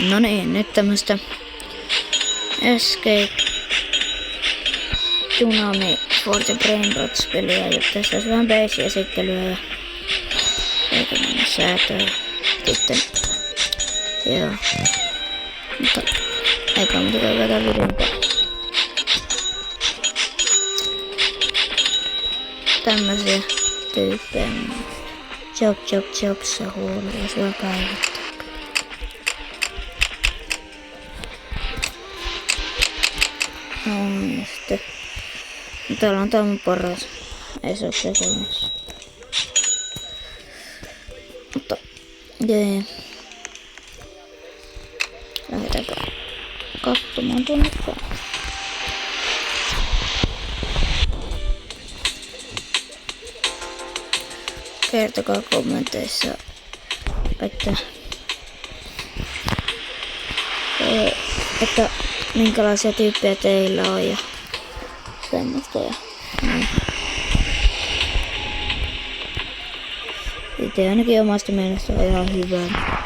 No niin, nyt tämmöstä Escape Tsunami Forza Brainrots peliä, ja tässä olisi vähän base-esittelyä ja eikä mennä säätöä. Sitten joo. Mutta eikä muuta kuin vetää videon. Tämmösiä tyyppejä. Chop se huoli, jos voi kaivittaa. No niin, sitten. Täällä on tämä paras. Ei se oo se kolmas. Mutta jee. Lähdetäänkö katsomaan tuonne päin. Kertokaa kommenteissa, että minkälaisia tyyppejä teillä on ja semmoista. Ja niin. Itse ainakin omasta mielestä on ihan hyvää.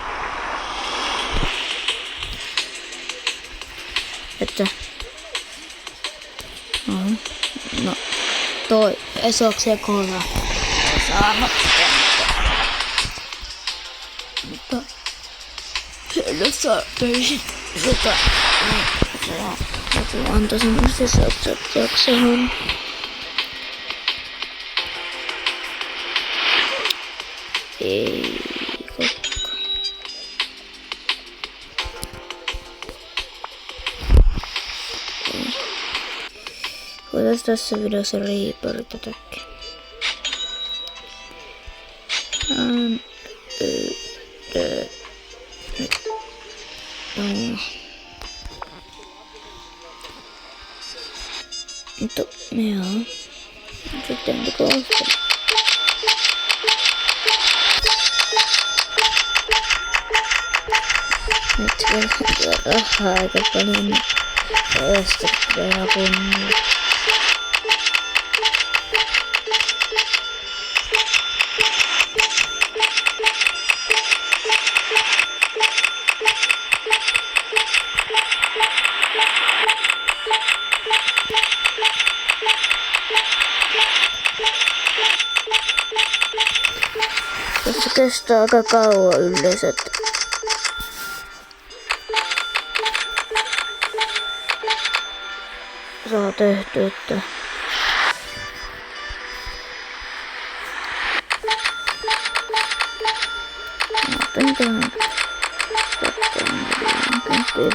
Että no toi esoksia kola saanut. Mutta sellaista pöysit sitä joku antoi semmoista jaksohon. Ei kokka. Voitais tässä videossa reapertatakin. Mutta joo. Sitten teko ostaa. Nyt vielä rahaa aika paljon. Ja sitten vielä kunnia. Se kestää aika kauan yleensä. Saa tehty, että tänään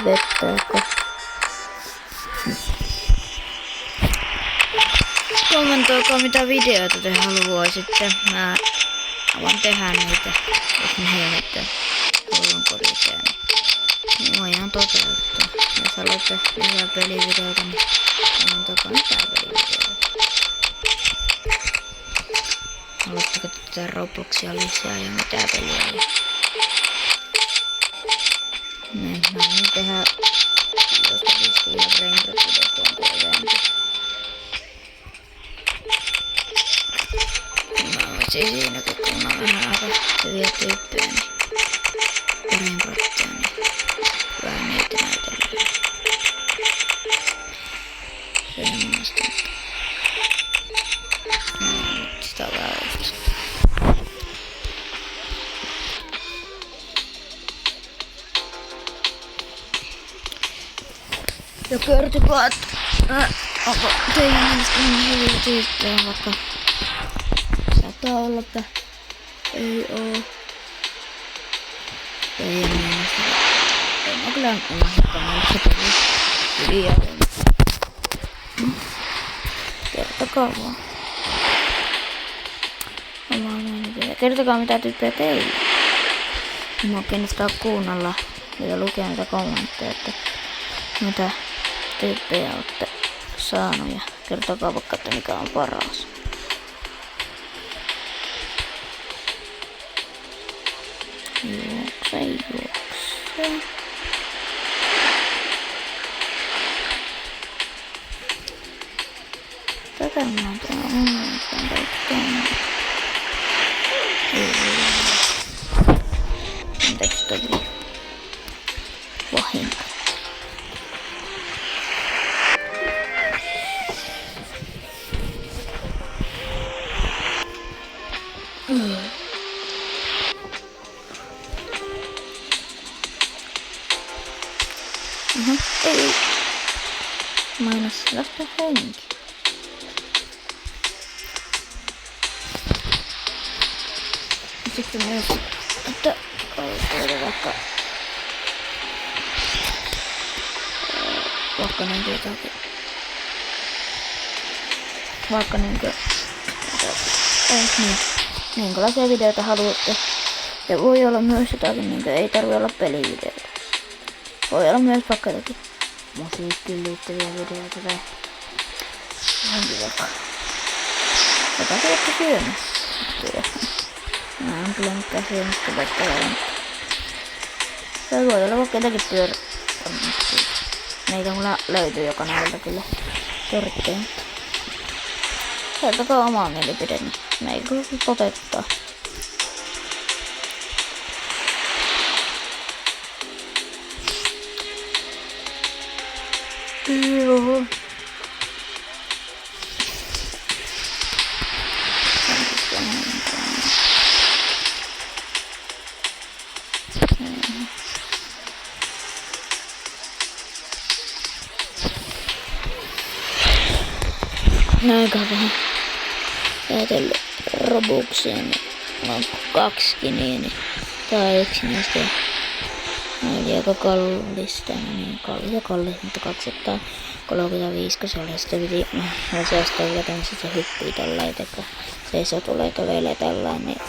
vettääkö. Kommentoikaa mitä videoita te haluaisitte. Mä voin tehdä niitä, jos mä helvettää koulunkodiseen. Niin voidaan toteuttaa. Jos haluatte lisää pelivideoita, niin kommentoikaa mitä pelivideoita. Haluatteko tehdä Robloxia lisää ja mitä peliä? Niin, mä voin tehdä jostakin stiillä Brainrot-videosta on kuitenkin. Siinä kun on vähän aika hyviä tyyppejä, niin Brainrottia, niin vähän niitä näytellään. Semmoista. No nyt sitä väystä. Ja kertokaa, että onko teidän mielestä niin hyviä tyyppejä, vaikka saattaa olla, että ei oo teidän mielestä. En oo kyllä omassa kanavassa videoita. Kertokaa vaan. Kertokaa mitä tyyppejä teillä. Mua kiinnostaa kuunnella ja lukea niitä kommentteja, että mitä tyyppejä olette saanut ja kertokaa vaikka, että mikä on paras. Juokse. Tätä mä oon täällä onnistaan kaikkeen. Anteeksi toki. hinta. Ei. Mainas lähtee henki. Sitten myös, että koulutuilla vaikka niin jotakin. Vaikka niinkö minkälaisia videoita haluatte. Ja voi olla myös jotakin niinkö, ei tarvi olla pelivideoita. Voi olla myös vaikka jotakin musiikkiin liittyviä videoita tai johonkin vaikka jotakin vaikka syömässä. Mä en kyllä mitään syömästä vettävää. Se voi olla vaikka jotakin Meitä mulla löytyy jo kanavalta kyllä törkkejä. Kertokaa omaa mielipide, niin me ei kyllä toteuttaa. Joo. Näinkä vähän ajatellut Robuxia, niin on 2 niin tai yksi niistä oli aika kallista, niin kallis, mutta 235, kun se oli sitten piti säästää joten se hyppii tällainen, että seisoo tulee kävelee tällainen, niin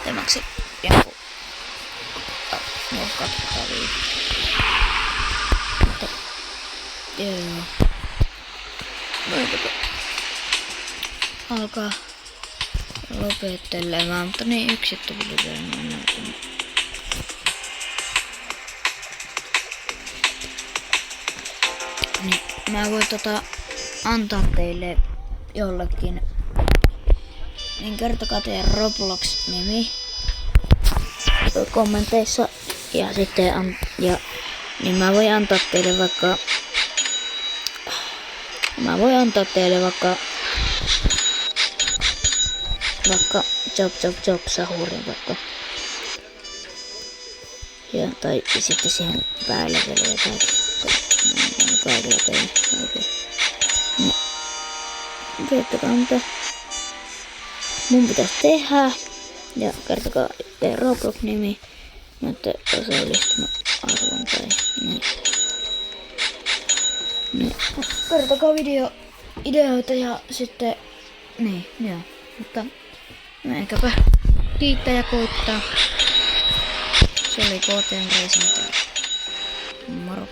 se maksi jonkun 205. Mutta joo. Alkaa lopettelemaan, mutta niin yksi tuli vielä näyttänyt. Niin, mä voin antaa teille jollekin, niin kertokaa teidän Roblox-nimi kommenteissa ja sitten niin mä voin antaa teille vaikka job sahurin vaikka. Ja tai sitten siihen päälle vielä jotakin. Kaikilla teille. Niin. Kertokaa mitä mun pitäisi tehdä. Ja kertokaa teidän Roblox-nimi. Mä ette osallistunut arvon tai näin. Niin. Kertokaa ideoita ja sitten niin, joo. Mutta eikäpä kiittää ja koittaa. Se oli KTM Racing. Moro.